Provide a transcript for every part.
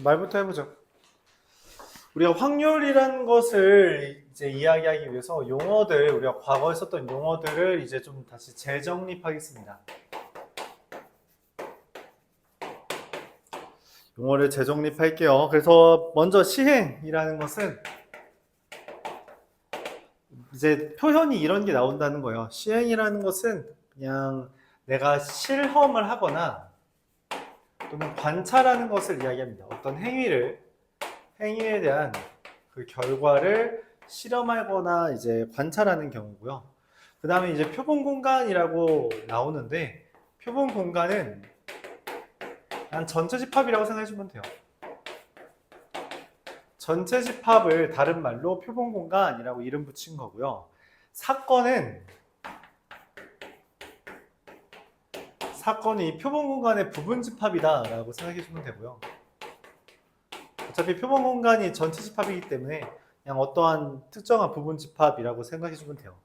말부터 해보죠. 우리가 확률이라는 것을 이제 이야기하기 위해서 용어들, 우리가 과거에 썼던 용어들을 이제 좀 다시 재정립하겠습니다. 용어를 재정립할게요. 그래서 먼저 시행이라는 것은 이제 표현이 이런 게 나온다는 거예요. 시행이라는 것은 그냥 내가 실험을 하거나 또는 관찰하는 것을 이야기합니다. 어떤 행위에 대한 그 결과를 실험하거나 이제 관찰하는 경우고요. 그 다음에 이제 표본 공간이라고 나오는데, 표본 공간은 한 전체 집합이라고 생각해주면 돼요. 전체 집합을 다른 말로 표본 공간이라고 이름 붙인 거고요. 사건이 표본 공간의 부분 집합이다라고 생각해주면 되고요. 어차피 표본 공간이 전체 집합이기 때문에 그냥 어떠한 특정한 부분 집합이라고 생각해주면 돼요.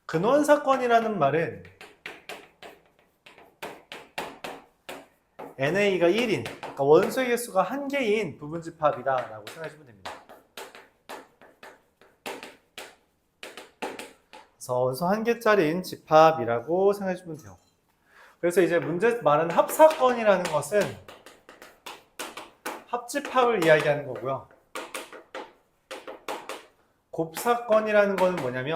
근원 사건이라는 말은 NA가 1인, 그러니까 원소의 개수가 한 개인 부분 집합이다라고 생각해주면 됩니다. 그래서 원소 한 개짜리인 집합이라고 생각해주면 돼요. 그래서 이제 문제 말하는 합사건이라는 것은 합집합을 이야기하는 거고요. 곱사건이라는 것은 뭐냐면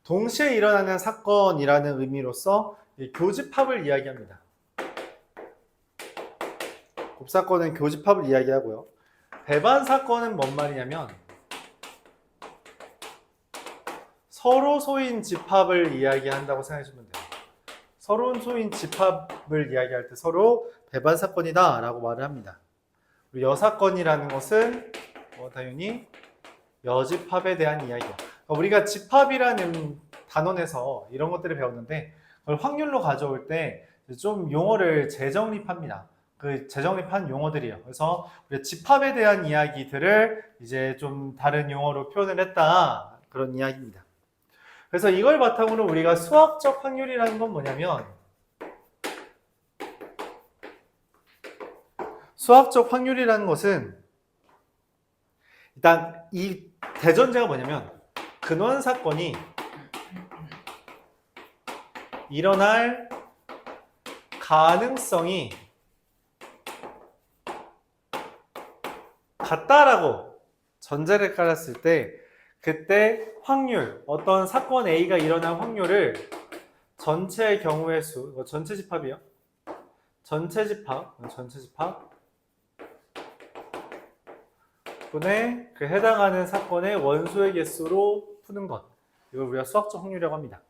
동시에 일어나는 사건이라는 의미로서 교집합을 이야기합니다. 곱사건은 교집합을 이야기하고요. 배반사건은 뭔 말이냐면 서로 소인 집합을 이야기한다고 생각해주면 돼요. 서로 소인 집합을 이야기할 때 서로 배반사건이다 라고 말을 합니다. 그리고 여사건이라는 것은 당연히 여집합에 대한 이야기예요. 우리가 집합이라는 단원에서 이런 것들을 배웠는데 그걸 확률로 가져올 때 좀 용어를 재정립합니다. 그 재정립한 용어들이에요. 그래서 우리가 집합에 대한 이야기들을 이제 좀 다른 용어로 표현을 했다, 그런 이야기입니다. 그래서 이걸 바탕으로 우리가 수학적 확률이라는 건 뭐냐면, 수학적 확률이라는 것은 일단 이 대전제가 뭐냐면 근원 사건이 일어날 가능성이 같다라고 전제를 깔았을 때, 그때 확률, 어떤 사건 A가 일어날 확률을 전체 경우의 수, 이거 전체 집합이요. 전체 집합 분의 그 해당하는 사건의 원소의 개수로 푸는 것. 이걸 우리가 수학적 확률이라고 합니다.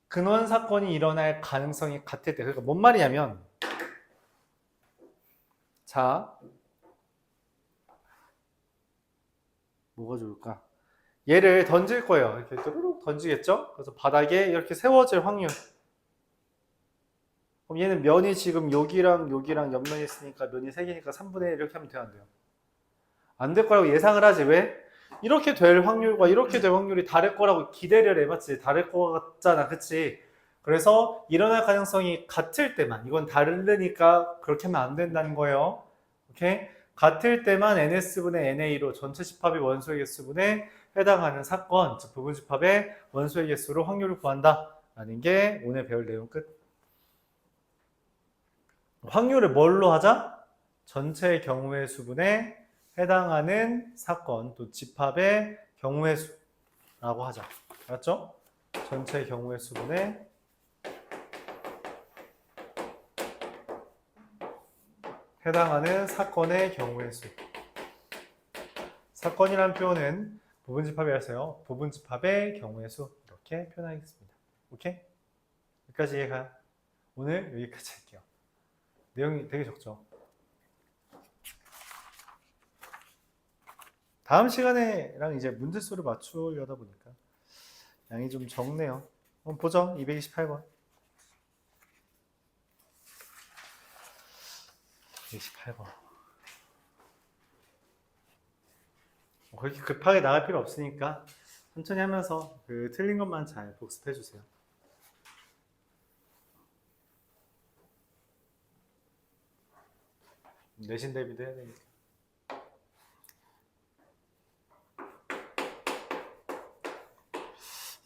근원 사건이 일어날 가능성이 같을 때, 그러니까 뭔 말이냐면, 자, 뭐가 좋을까? 얘를 던질 거예요. 이렇게 뚜루룩 던지겠죠? 그래서 바닥에 이렇게 세워질 확률. 그럼 얘는 면이 지금 여기랑 옆면이 있으니까 면이 3개니까 3분의 1 이렇게 하면 돼요, 안 돼요? 안 될 거라고 예상을 하지. 왜? 이렇게 될 확률과 이렇게 될 확률이 다를 거라고 기대를 해봤지. 다를 거 같잖아, 그치? 그래서 일어날 가능성이 같을 때만, 이건 다르니까 그렇게 하면 안 된다는 거예요. 오케이? 같을 때만 NS분의 NA로 전체 집합의 원소의 개수분에 해당하는 사건, 즉 부분 집합의 원소의 개수로 확률을 구한다 라는 게 오늘 배울 내용 끝. 확률을 뭘로 하자? 전체 경우의 수분에 해당하는 사건, 또 집합의 경우의 수라고 하자. 알았죠? 전체 경우의 수분에 해당하는 사건의 경우의 수. 사건이라는 표현은 부분집합이라서요. 부분집합의 경우의 수, 이렇게 표현하겠습니다. 오케이? 여기까지 이해가요? 오늘 여기까지 할게요. 내용이 되게 적죠? 다음 시간에랑 이제 문제수를 맞추려다 보니까 양이 좀 적네요. 한번 보죠. 228번. 228번. 그렇게 급하게 나갈 필요 없으니까 천천히 하면서 그 틀린 것만 잘 복습해 주세요. 내신 대비도 해야 되니까.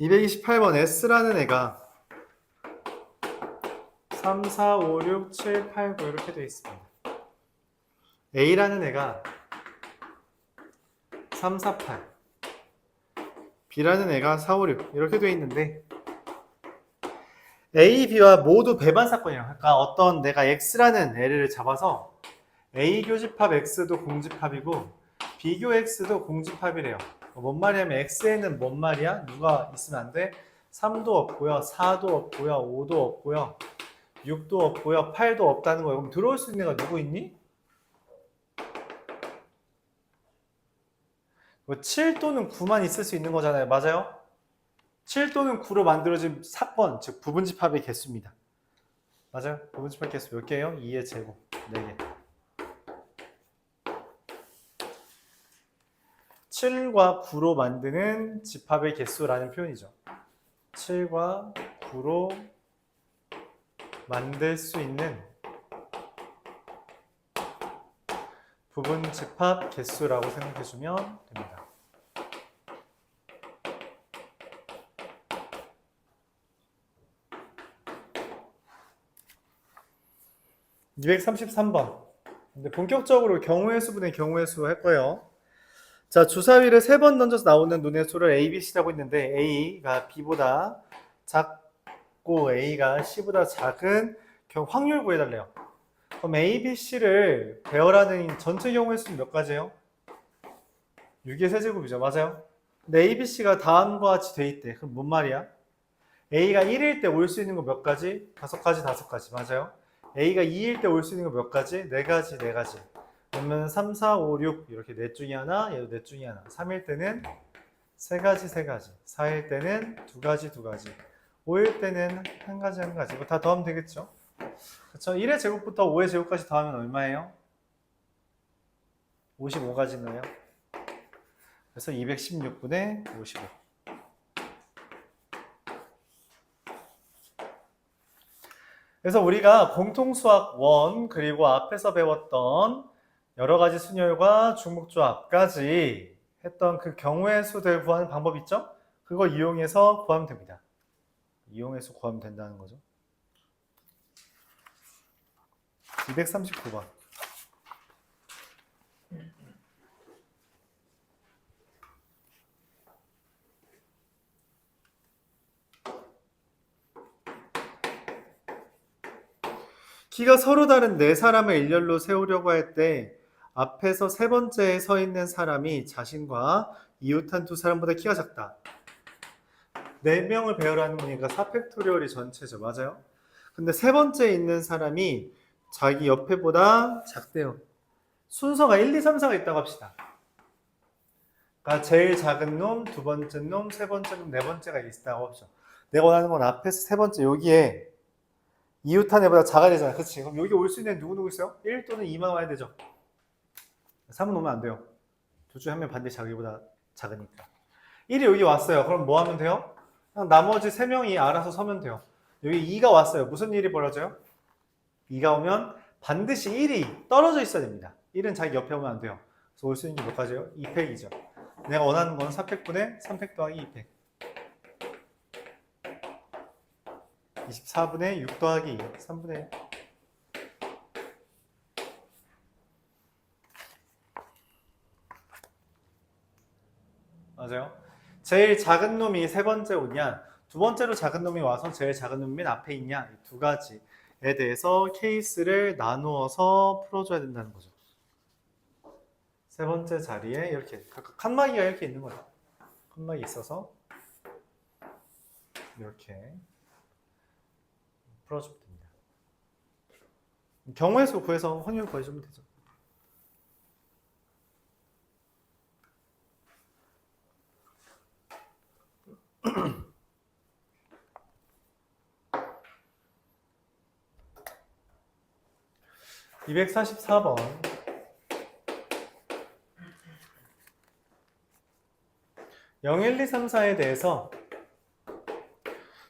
228번 S라는 애가 3, 4, 5, 6, 7, 8, 9 이렇게 되어 있습니다. A라는 애가 3, 4, 8, B라는 애가 4, 5, 6 이렇게 되어 있는데 A, B와 모두 배반 사건이에요. 그러니까 어떤 내가 X라는 애를 잡아서 A 교집합 X도 공집합이고 B 교 X도 공집합이래요. 뭔 말이냐면 X에는 뭔 말이야? 누가 있으면 안 돼? 3도 없고요, 4도 없고요, 5도 없고요, 6도 없고요, 8도 없다는 거예요. 그럼 들어올 수 있는 애가 누구 있니? 7 또는 9만 있을 수 있는 거잖아요. 맞아요? 7 또는 9로 만들어진 사건, 즉 부분집합의 개수입니다. 맞아요? 부분집합 개수 몇 개예요? 2의 제곱, 4개. 7과 9로 만드는 집합의 개수라는 표현이죠. 7과 9로 만들 수 있는 부분 집합 개수라고 생각해주면 됩니다. (233번) 근데 본격적으로 경우의 수분의 경우의 수 할 거예요. 자, 주사위를 3번 던져서 나오는 눈의 수를 A, B, C라고 했는데 A가 B보다 작고 A가 C보다 작은 확률 구해달래요. 그럼 A, B, C를 배열하는 전체 경우의 수는 몇 가지예요? 6의 세제곱이죠. 맞아요? 근데 A, B, C가 다음과 같이 돼 있대. 그럼 뭔 말이야? A가 1일 때 올 수 있는 거 몇 가지? 5가지, 5가지. 맞아요? A가 2일 때 올 수 있는 거 몇 가지? 4가지, 4가지. 그러면 3, 4, 5, 6 이렇게 넷 중에 하나, 얘도 넷 중에 하나. 3일 때는 3가지, 3가지. 4일 때는 2가지, 2가지. 5일 때는 1가지, 1가지. 이거 다 더하면 되겠죠? 그렇죠? 1의 제곱부터 5의 제곱까지 더하면 얼마예요? 55가지네요. 그래서 216분의 55. 그래서 우리가 공통수학 1 그리고 앞에서 배웠던 여러 가지 순열과 중복조합까지 했던 그 경우의 수들 구하는 방법 있죠? 그걸 이용해서 구하면 됩니다. 이용해서 구하면 된다는 거죠. 239번. 키가 서로 다른 4사람을 일렬로 세우려고 할 때 앞에서 세 번째에 서 있는 사람이 자신과 이웃한 2사람보다 키가 작다. 4명을 배열하는 거니까 4팩토리얼이 전체죠. 맞아요? 근데 세 번째에 있는 사람이 자기 옆에보다 작대요. 순서가 1, 2, 3, 4가 있다고 합시다. 그러니까 제일 작은 놈, 두 번째 놈, 세 번째 놈, 네 번째가 있다고 합시다. 내가 원하는 건 앞에서 세 번째 여기에 이웃한 애보다 작아야 되잖아. 그렇지? 그럼 여기 올 수 있는 누구 있어요? 1 또는 2만 와야 되죠. 3은 오면 안 돼요. 둘 중에 한 명 반드시 자기보다 작으니까. 1이 여기 왔어요. 그럼 뭐 하면 돼요? 그냥 나머지 3명이 알아서 서면 돼요. 여기 2가 왔어요. 무슨 일이 벌어져요? 2가 오면 반드시 1이 떨어져 있어야 됩니다. 1은 자기 옆에 오면 안 돼요. 그래서 올 수 있는 게 몇 가지예요? 2팩이죠. 내가 원하는 건 4팩분의 3팩 더하기 2팩. 24분의 6 더하기 2. 3분의 1. 맞아요. 제일 작은 놈이 세 번째 오냐, 두 번째로 작은 놈이 와서 제일 작은 놈이 맨 앞에 있냐, 이 두 가지에 대해서 케이스를 나누어서 풀어줘야 된다는 거죠. 세 번째 자리에 이렇게 각각 칸막이가 이렇게 있는 거죠. 칸막이 있어서 이렇게 풀어주면 됩니다. 경우의 수 구해서 확률 구해주면 되죠. (244번) (0, 1, 2, 3, 4에 대해서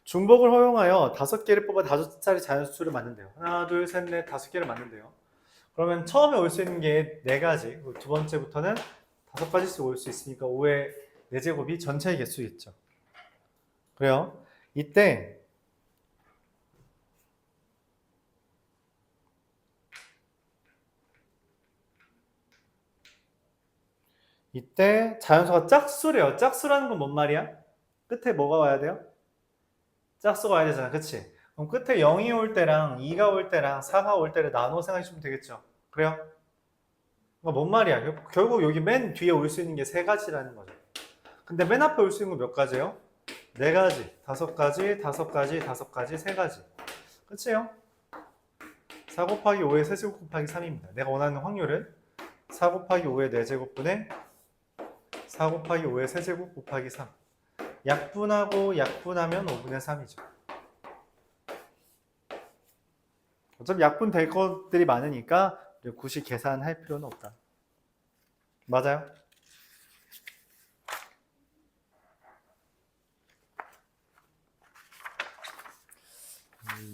중복을 허용하여 5개를 뽑아 5자리 자연수를 만든대요. 하나, 둘, 셋, 넷, 5개를 만든대요. 그러면 처음에 올 수 있는 게 4가지, 두 번째부터는 5가지씩 올 수 있으니까 5의 4제곱이 전체의 개수겠죠. 그래요. 이때 자연수가 짝수래요. 짝수라는 건 뭔 말이야? 끝에 뭐가 와야 돼요? 짝수가 와야 되잖아. 그치? 그럼 끝에 0이 올 때랑 2가 올 때랑 4가 올 때를 나눠 생각하시면 되겠죠. 그래요? 그러니까 뭔 말이야? 결국 여기 맨 뒤에 올 수 있는 게 3가지라는 거죠. 근데 맨 앞에 올 수 있는 건 몇 가지예요? 4가지, 5가지, 5가지, 5가지, 3가지. 그치요? 4 곱하기 5의 세제곱 곱하기 3입니다. 내가 원하는 확률은 4 곱하기 5의 4제곱분의 4 곱하기 5의 세제곱 곱하기 3. 약분하고 약분하면 5분의 3이죠. 어차피 약분 될 것들이 많으니까 굳이 계산할 필요는 없다. 맞아요?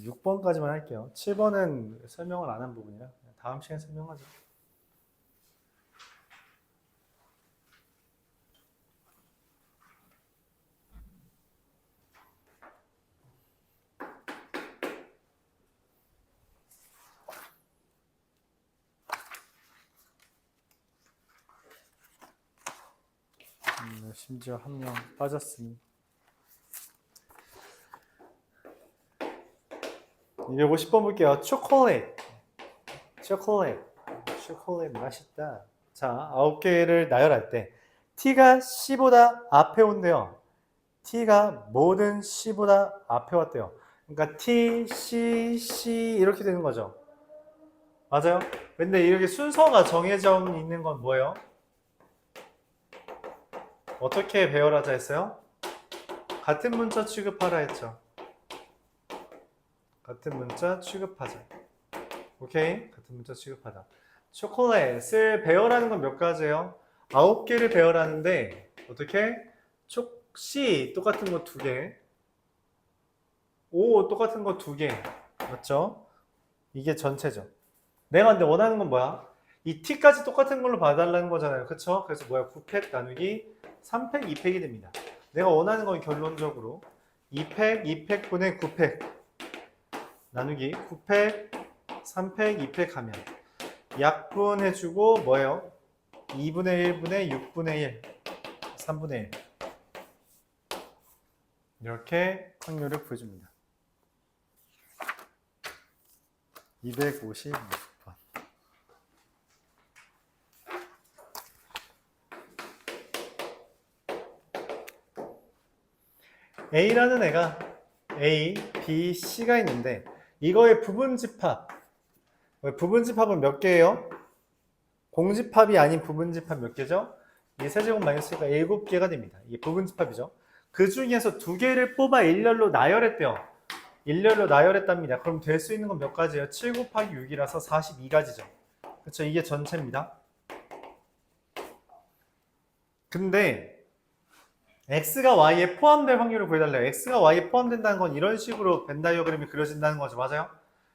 6번까지만 할게요. 7번은 설명을 안 한 부분이라 다음 시간에 설명하죠. 심지어 한 명 빠졌으니 250번 볼게요. 초콜릿 맛있다. 자, 9개를 나열할 때 t가 c보다 앞에 온대요. t가 모든 c보다 앞에 왔대요. 그러니까 t, c 이렇게 되는 거죠. 맞아요? 근데 이렇게 순서가 정해져 있는 건 뭐예요? 어떻게 배열하자 했어요? 같은 문자 취급하라 했죠. 같은 문자 취급하자. 오케이? 같은 문자 취급하다. 초콜릿을 배열하는 건 몇 가지예요? 9개를 배열하는데 어떻게? C 똑같은 거 2개, O 똑같은 거 2개. 맞죠? 이게 전체죠. 내가 근데 원하는 건 뭐야? 이 t까지 똑같은 걸로 봐달라는 거잖아요. 그쵸? 그래서 뭐야? 9팩 나누기 3팩, 2팩이 됩니다. 내가 원하는 건 결론적으로 2팩, 2팩분의 9팩 나누기 9팩, 3팩, 2팩 하면 약분해주고 뭐예요? 2분의 1분의 6분의 1, 3분의 1 이렇게 확률을 구해줍니다. 256번. A라는 애가 A, B, C가 있는데 이거의 부분집합. 부분집합은 몇 개예요? 공집합이 아닌 부분집합 몇 개죠? 이 세제곱 마이너스가 7개가 됩니다. 이게 부분집합이죠. 그 중에서 2개를 뽑아 일렬로 나열했대요. 일렬로 나열했답니다. 그럼 될 수 있는 건 몇 가지예요? 7 곱하기 6이라서 42가지죠. 그렇죠? 이게 전체입니다. 근데 x가 y에 포함될 확률을 구해달래요. x가 y에 포함된다는 건 이런 식으로 벤 다이어그램이 그려진다는 거죠. 맞아요?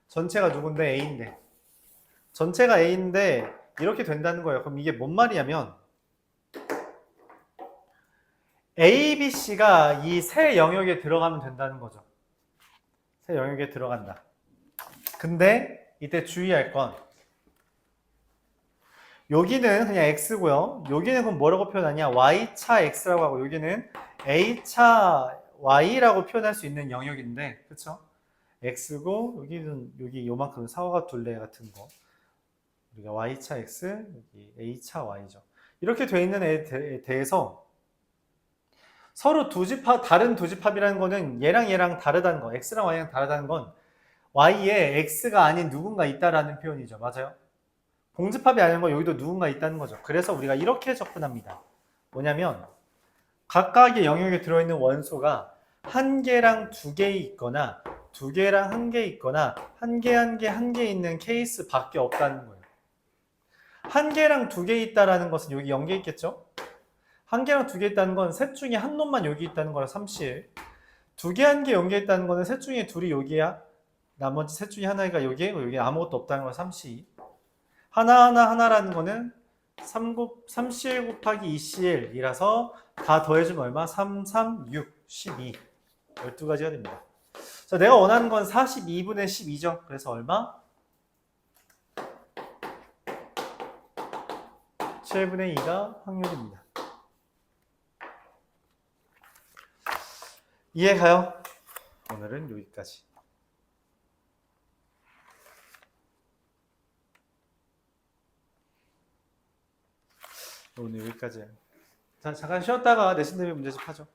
전체가 누군데? a인데. 전체가 a인데 이렇게 된다는 거예요. 그럼 이게 뭔 말이냐면 a, b, c가 이 세 영역에 들어가면 된다는 거죠. 세 영역에 들어간다. 근데 이때 주의할 건 여기는 그냥 x고요. 여기는 그럼 뭐라고 표현하냐? y차 x라고 하고 여기는 a차 y라고 표현할 수 있는 영역인데 그쵸? x고 여기는 여기 요만큼 사과 둘레 같은 거 우리가 y차 x, 여기 a차 y죠. 이렇게 돼 있는 애에 대해서 서로 다른 두 집합이라는 거는 얘랑 다르다는 거, x랑 y랑 다르다는 건 y에 x가 아닌 누군가 있다라는 표현이죠. 맞아요? 공집합이 아닌 건 여기도 누군가 있다는 거죠. 그래서 우리가 이렇게 접근합니다. 뭐냐면 각각의 영역에 들어있는 원소가 1개랑 2개 있거나 2개랑 1개 있거나 1개 있는 케이스 밖에 없다는 거예요. 1개랑 2개 있다라는 것은 여기 0개 있겠죠? 1개랑 2개 있다는 건 셋 중에 한 놈만 여기 있다는 거라 3실. 2개, 1개, 0개 있다는 거는 셋 중에 둘이 여기야. 나머지 셋 중에 하나가 여기에 여기 아무것도 없다는 거 3시. 하나라는 거는 3CL 곱하기 2CL이라서 다 더해주면 얼마? 3, 3, 6, 12. 12가지가 됩니다. 자, 내가 원하는 건 42분의 12죠. 그래서 얼마? 7분의 2가 확률입니다. 이해가요? 오늘은 여기까지. 오늘 여기까지예요. 자, 잠깐 쉬었다가 내신 대비 문제집 하죠.